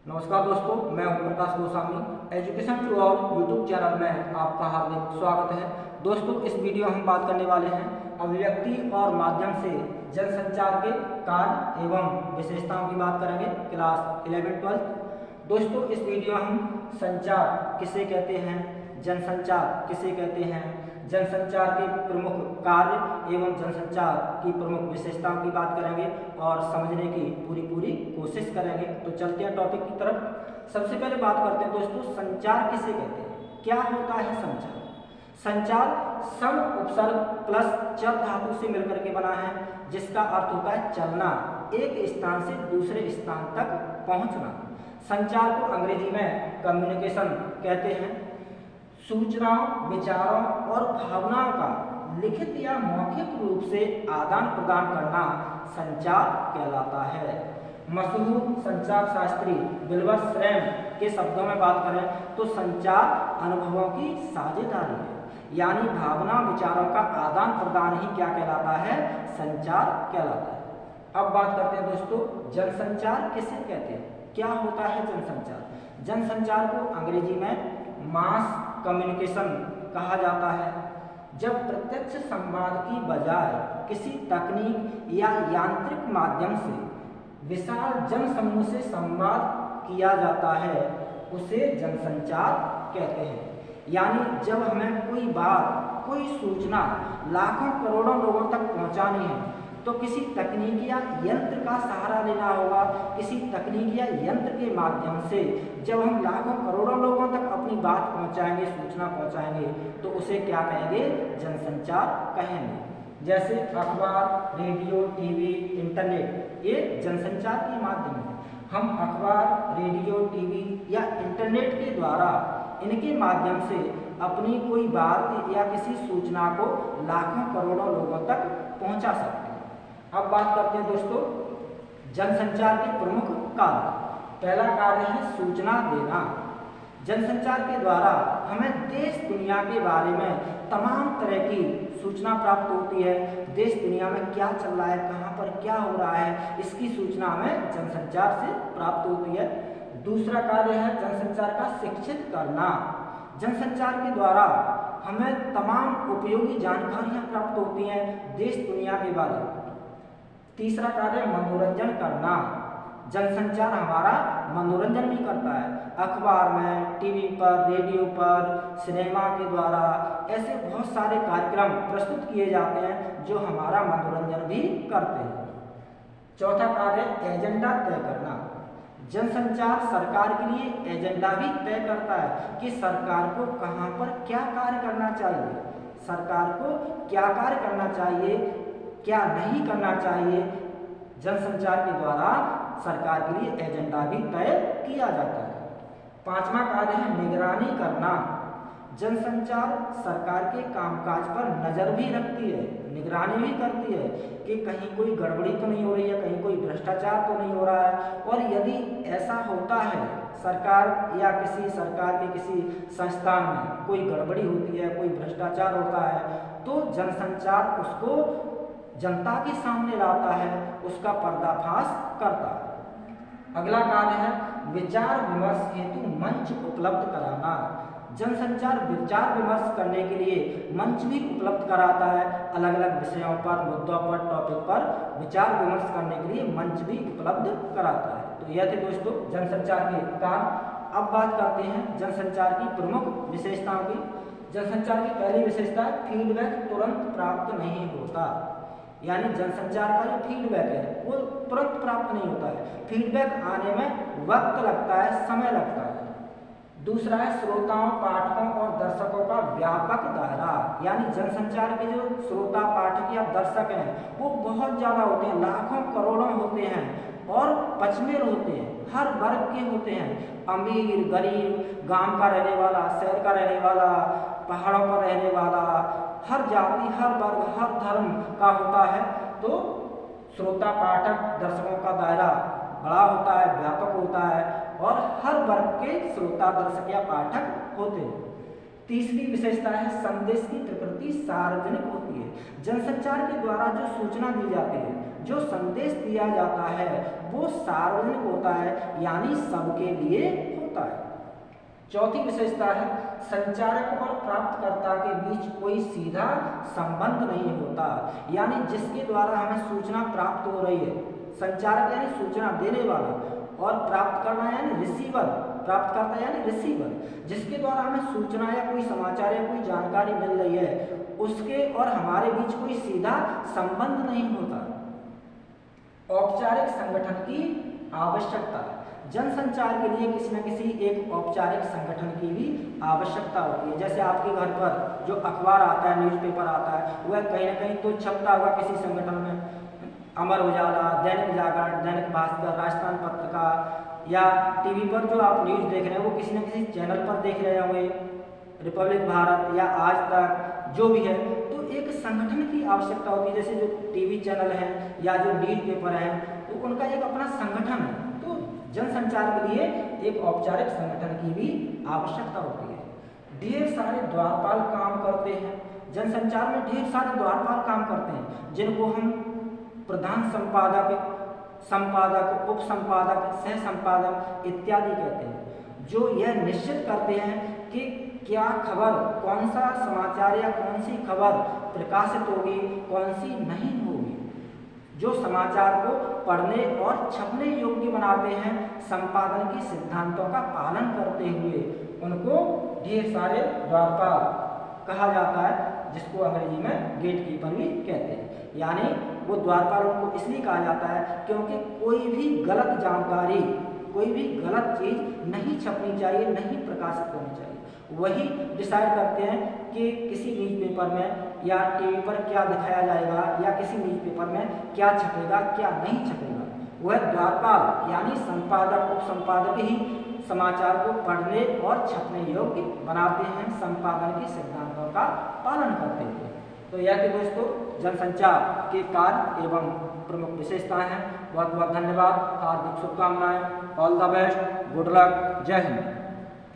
नमस्कार दोस्तों, मैं Om Prakash Goswami. Education to all YouTube channel में आपका हार्दिक स्वागत है। दोस्तों, इस वीडियो में हम बात करने वाले हैं अभिव्यक्ति और माध्यम से जनसंचार के कार्य एवं विशेषताओं की बात करेंगे। क्लास 11-12। दोस्तों, इस वीडियो में हम संचार किसे कहते हैं, जनसंचार किसे कहते हैं, जनसंचार के प्रमुख कार्य एवं जनसंचार की प्रमुख विशेषताओं की बात करेंगे और समझने की पूरी कोशिश करेंगे। तो चलते हैं टॉपिक की तरफ। सबसे पहले बात करते हैं दोस्तों, संचार किसे कहते हैं, क्या होता है संचार। संचार सम उपसर्ग प्लस चर धातु से मिलकर के बना है, जिसका अर्थ होता है चलना, एक स्थान से दूसरे स्थान तक पहुंचना। संचार को अंग्रेजी में कम्युनिकेशन कहते हैं। सूचनाओं, विचारों और भावनाओं का लिखित या मौखिक रूप से आदान प्रदान करना संचार कहलाता है। मशहूर संचार शास्त्री विल्बर श्रैम के शब्दों में बात करें तो संचार अनुभवों की साझेदारी है, यानी भावना विचारों का आदान प्रदान ही क्या कहलाता है, संचार कहलाता है। अब बात करते हैं दोस्तों, जनसंचार किसे कहते हैं, क्या होता है जनसंचार। जनसंचार को अंग्रेजी में मास कम्युनिकेशन कहा जाता है। जब प्रत्यक्ष संवाद की बजाय किसी तकनीक या यांत्रिक माध्यम से विशाल जनसमूह से संवाद किया जाता है, उसे जनसंचार कहते हैं। यानी जब हमें कोई बात, कोई सूचना लाखों करोड़ों लोगों तक पहुंचानी है तो किसी तकनीक या यंत्र का सहारा लेना होगा। किसी तकनीक या यंत्र के माध्यम से जब हम लाखों करोड़ों लोगों तक अपनी बात पहुंचाएंगे, सूचना पहुंचाएंगे, तो उसे क्या कहेंगे, जनसंचार कहेंगे। जैसे अखबार, रेडियो, टीवी, इंटरनेट, ये जनसंचार के माध्यम है। हम अखबार, रेडियो, टीवी या इंटरनेट के द्वारा, इनके माध्यम से अपनी कोई बात या किसी सूचना को लाखों करोड़ों लोगों तक पहुंचा सकते हैं। अब बात करते हैं दोस्तों, जनसंचार के प्रमुख कार्य। पहला कार्य है सूचना देना। जनसंचार के द्वारा हमें देश दुनिया के बारे में तमाम तरह की सूचना प्राप्त होती है। देश दुनिया में क्या चल रहा है, कहाँ पर क्या हो रहा है, इसकी सूचना हमें जनसंचार से प्राप्त होती है। दूसरा कार्य है जनसंचार का शिक्षित करना। जनसंचार के द्वारा हमें तमाम उपयोगी जानकारियाँ प्राप्त होती हैं देश दुनिया के बारे में। तीसरा कार्य मनोरंजन करना। जनसंचार हमारा मनोरंजन भी करता है। अखबार में, टीवी पर, रेडियो पर, सिनेमा के द्वारा ऐसे बहुत सारे कार्यक्रम प्रस्तुत किए जाते हैं जो हमारा मनोरंजन भी करते हैं। चौथा कार्य एजेंडा तय करना। जनसंचार सरकार के लिए एजेंडा भी तय करता है कि सरकार को कहाँ पर क्या कार्य करना चाहिए, सरकार को क्या कार्य करना चाहिए, क्या नहीं करना चाहिए। जनसंचार के द्वारा सरकार के लिए एजेंडा भी तय किया जाता है। पांचवा कार्य है निगरानी करना। जनसंचार सरकार के कामकाज पर नजर भी रखती है, निगरानी भी करती है कि कहीं कोई गड़बड़ी तो नहीं हो रही है, कहीं कोई भ्रष्टाचार तो नहीं हो रहा है। और यदि ऐसा होता है, सरकार या किसी सरकार के किसी संस्थान में कोई गड़बड़ी होती है, कोई भ्रष्टाचार होता है, तो जनसंचार उसको जनता के सामने लाता है, उसका पर्दाफाश करता है। अगला कार्य है विचार विमर्श हेतु मंच उपलब्ध कराना। जनसंचार विचार विमर्श करने के लिए मंच भी उपलब्ध कराता है। अलग अलग विषयों पर, मुद्दों पर, टॉपिक पर विचार विमर्श करने के लिए मंच भी उपलब्ध कराता है। तो यह थे दोस्तों जनसंचार के कार्य। अब बात करते हैं जनसंचार की प्रमुख विशेषताओं की। जनसंचार की पहली विशेषता है फीडबैक तुरंत प्राप्त नहीं होता। यानी जनसंचार का जो फीडबैक है वो तुरंत प्राप्त नहीं होता है, फीडबैक आने में वक्त लगता है, समय लगता है। दूसरा है श्रोताओं, पाठकों और दर्शकों का व्यापक दायरा। यानी जनसंचार के जो श्रोता, पाठक या दर्शक हैं वो बहुत ज़्यादा होते हैं, लाखों करोड़ों होते हैं और पचमेल होते हैं, हर वर्ग के होते हैं। अमीर, गरीब, गांव का रहने वाला, शहर का रहने वाला, पहाड़ों पर रहने वाला, हर जाति, हर वर्ग, हर धर्म का होता है। तो श्रोता, पाठक, दर्शकों का दायरा बड़ा होता है, व्यापक होता है और हर वर्ग के श्रोता, दर्शक या पाठक होते हैं। तीसरी विशेषता है संदेश की प्रकृति सार्वजनिक होती है। जनसंचार के द्वारा जो सूचना दी जाती है जो संदेश दिया जाता है वो सार्वजनिक होता है, यानी सबके लिए होता है। चौथी विशेषता है संचारक और प्राप्तकर्ता के बीच कोई सीधा संबंध नहीं होता, यानी जिसके द्वारा हमें सूचना प्राप्त हो रही है, संचारक यानी सूचना देने वाला, और प्राप्त करना यानी रिसीवर, प्राप्तकर्ता यानी रिसीवर, जिसके द्वारा हमें सूचना या कोई समाचार या कोई जानकारी मिल रही है, उसके और हमारे बीच कोई सीधा संबंध नहीं होता। औपचारिक संगठन की आवश्यकता है। जनसंचार के लिए किसी न किसी एक औपचारिक संगठन की भी आवश्यकता होती है। जैसे आपके घर पर जो अखबार आता है, न्यूज़पेपर आता है, वह कहीं ना कहीं तो छपता होगा किसी संगठन में। अमर उजाला, दैनिक जागरण, दैनिक भास्कर, राजस्थान पत्रिका, या टीवी पर जो आप न्यूज़ देख रहे हैं वो किसी न किसी चैनल पर देख रहे होंगे, रिपब्लिक भारत या आज तक, जो भी है। तो एक संगठन की आवश्यकता होती है। जैसे जो टीवी चैनल हैं या जो न्यूज़पेपर हैं, तो उनका एक अपना संगठन है। तो जनसंचार के लिए एक औपचारिक संगठन की भी आवश्यकता होती है। ढेर सारे द्वारपाल काम करते हैं। जनसंचार में ढेर सारे द्वारपाल काम करते हैं, जिनको हम प्रधान संपादक, संपादक, उप संपादक, सह संपादक इत्यादि कहते हैं, जो यह निश्चित करते हैं कि क्या खबर, कौन सा समाचार या कौन सी खबर प्रकाशित होगी, कौन सी नहीं होगी, जो समाचार को पढ़ने और छपने योग्य बनाते हैं। संपादन के सिद्धांतों का पालन करते हुए उनको ढेर सारे द्वारपाल कहा जाता है, जिसको अंग्रेजी में गेट कीपर भी कहते हैं। यानी वो द्वारपालों को इसलिए कहा जाता है क्योंकि कोई भी गलत जानकारी, कोई भी गलत चीज़ नहीं छपनी चाहिए, नहीं प्रकाशित होनी चाहिए। वही डिसाइड करते हैं कि किसी न्यूज़पेपर में या टीवी पर क्या दिखाया जाएगा, या किसी न्यूज़पेपर में क्या छपेगा, क्या नहीं छपेगा। वह द्वारपाल यानी संपादक, उप संपादक ही समाचार को पढ़ने और छपने योग्य बनाते हैं, संपादन के सिद्धांतों का पालन करते हैं। तो यह कि दोस्तों जनसंचार के कार्य एवं प्रमुख विशेषताएं हैं। बहुत बहुत धन्यवाद, हार्दिक शुभकामनाएं, all the best, good luck, जय हिंद।